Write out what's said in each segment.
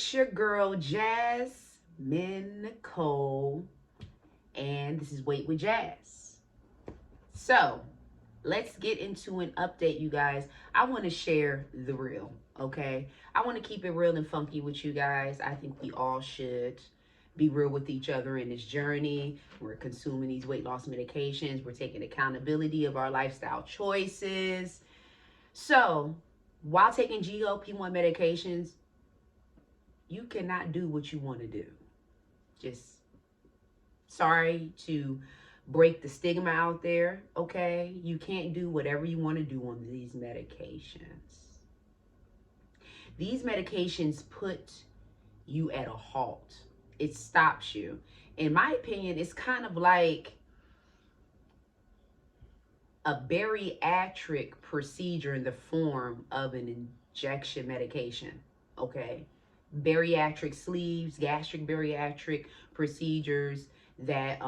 It's your girl Jasmine Nicole, and this is Wait with Jazz. So let's get into an update, you guys. I want to share the real, okay? I want to keep it real and funky with you guys. I think we all should be real with each other in this journey. We're consuming these weight loss medications, we're taking accountability of our lifestyle choices. So, while taking GLP-1 medications, you cannot do what you want to do. Just sorry to break the stigma out there, okay? You can't do whatever you want to do on these medications. These medications put you at a halt. It stops you. In my opinion, it's kind of like a bariatric procedure in the form of an injection medication, okay? Bariatric sleeves, gastric bariatric procedures that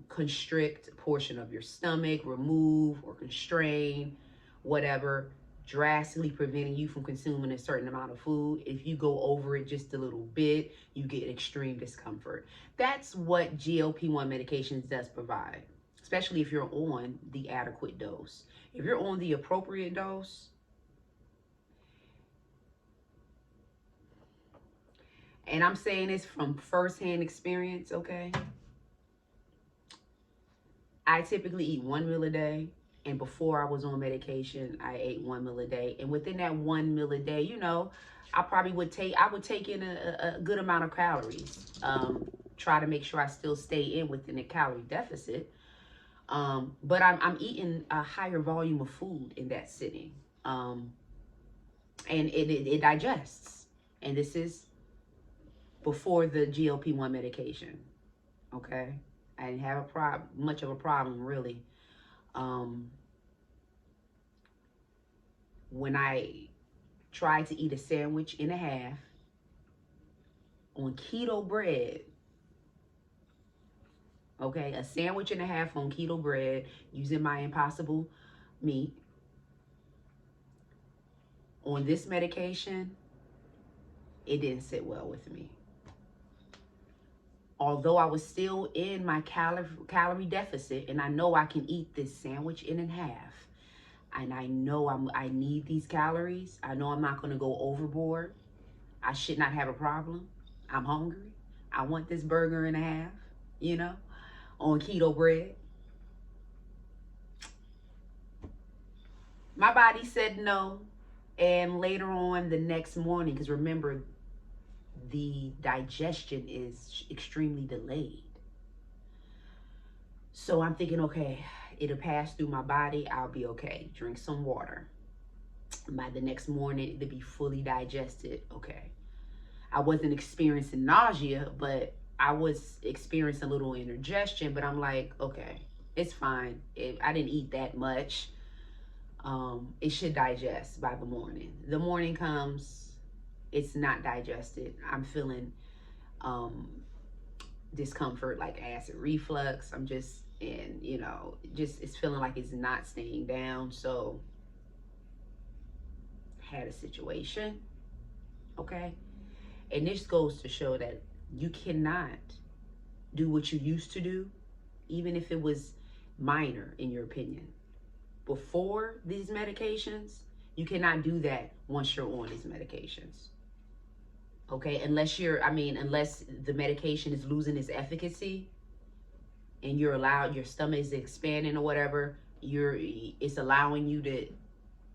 constrict a portion of your stomach, remove or constrain, whatever, drastically preventing you from consuming a certain amount of food. If you go over it just a little bit, you get extreme discomfort. That's what GLP-1 medications does provide, especially if you're on the adequate dose. If you're on the appropriate dose, and I'm saying this from firsthand experience, okay? I typically eat one meal a day. And before I was on medication, I ate one meal a day. And within that one meal a day, I probably would take in a good amount of calories. Try to make sure I still stay in within a calorie deficit. But I'm eating a higher volume of food in that sitting. And it digests. And this is before the GLP-1 medication, okay? I didn't have much of a problem, really. When I tried to eat a sandwich and a half on keto bread, okay? A sandwich and a half on keto bread using my Impossible meat. On this medication, it didn't sit well with me. Although I was still in my calorie deficit, and I know I can eat this sandwich in half, and I know I need these calories. I know I'm not going to go overboard. I should not have a problem. I'm hungry. I want this burger and a half, on keto bread. My body said no, and later on the next morning, because remember, the digestion is extremely delayed. So I'm thinking, okay, it'll pass through my body. I'll be okay. Drink some water. By the next morning, it'll be fully digested. Okay. I wasn't experiencing nausea, but I was experiencing a little indigestion. But I'm like, okay, it's fine. I didn't eat that much. It should digest by the morning. The morning comes, it's not digested. I'm feeling discomfort, like acid reflux. I'm just, and it's feeling like it's not staying down. So had a situation, okay? And this goes to show that you cannot do what you used to do, even if it was minor in your opinion. Before these medications, you cannot do that once you're on these medications. Okay, unless the medication is losing its efficacy and you're allowed, your stomach is expanding or whatever, it's allowing you to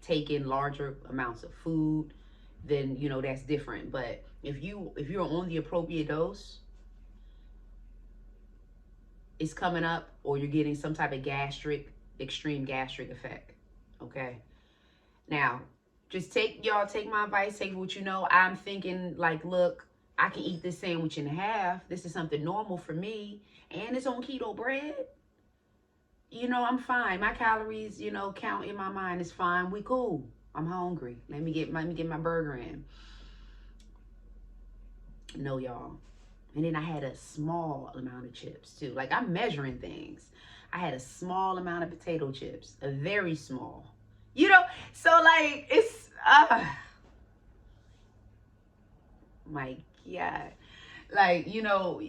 take in larger amounts of food, then that's different. But if you're on the appropriate dose, it's coming up, or you're getting some type of extreme gastric effect. Okay, now just take my advice, take what you know. I'm thinking like, look, I can eat this sandwich in half. This is something normal for me, and it's on keto bread. I'm fine. My calories, count in my mind is fine. We cool. I'm hungry. Let me get my burger in. No, y'all. And then I had a small amount of chips too. Like, I'm measuring things. I had a small amount of potato chips, a very small. So like, it's my Yeah. Like, you know,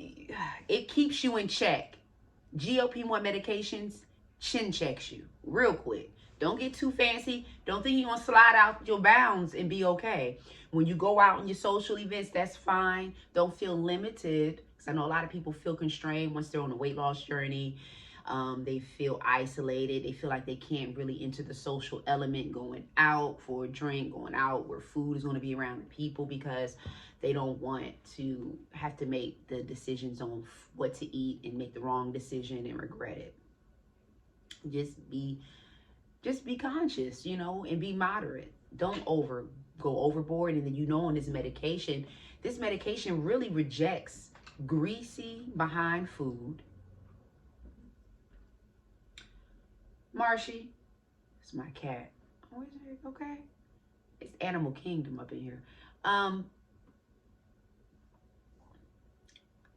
it keeps you in check. GLP-1 medications chin checks you real quick. Don't get too fancy. Don't think you're going to slide out your bounds and be okay. When you go out on your social events, that's fine. Don't feel limited. Because I know a lot of people feel constrained once they're on a weight loss journey. They feel isolated. They feel like they can't really enter the social element, going out for a drink, going out where food is going to be around people, because they don't want to have to make the decisions on what to eat and make the wrong decision and regret it. Just be conscious, you know, and be moderate. Don't go overboard. And then, you know, on this medication really rejects greasy behind food. Marshy, it's my cat. Oh, is it okay? It's Animal Kingdom up in here.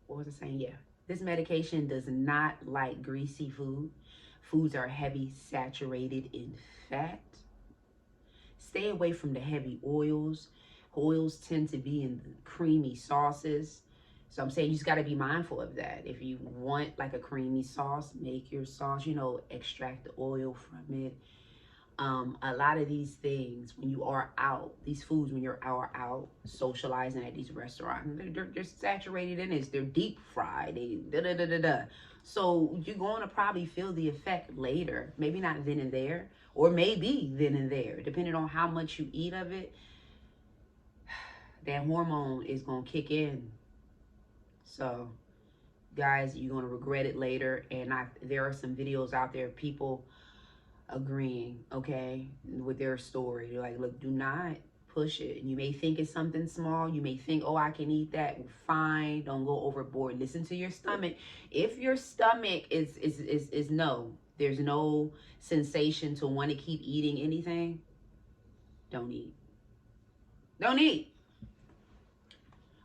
What was I saying? Yeah, this medication does not like greasy food. Foods are heavy, saturated in fat. Stay away from the heavy oils. Oils tend to be in the creamy sauces. So I'm saying you just got to be mindful of that. If you want like a creamy sauce, make your sauce, you know, extract the oil from it. A lot of these things, when you are out, these foods, when you're out socializing at these restaurants, they're saturated in this. They're deep fried. So you're going to probably feel the effect later. Maybe not then and there, or maybe then and there, depending on how much you eat of it. That hormone is going to kick in. So, guys, you're going to regret it later. And there are some videos out there, people agreeing, okay, with their story. They're like, look, do not push it. You may think it's something small. You may think, oh, I can eat that. Fine. Don't go overboard. Listen to your stomach. If your stomach is no, there's no sensation to want to keep eating anything, don't eat. Don't eat.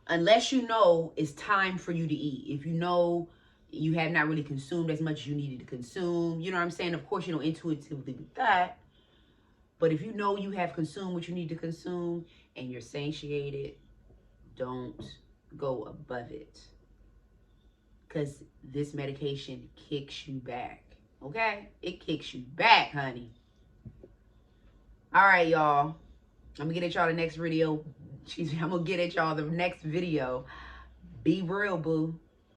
Unless you know it's time for you to eat. If you know you have not really consumed as much as you needed to consume, you know what I'm saying? Of course, you know, intuitively with that. But if you know you have consumed what you need to consume and you're satiated, don't go above it. Because this medication kicks you back. Okay? It kicks you back, honey. All right, y'all. I'm going to get at y'all the next video. I'm going to get at y'all the next video. Be real, boo.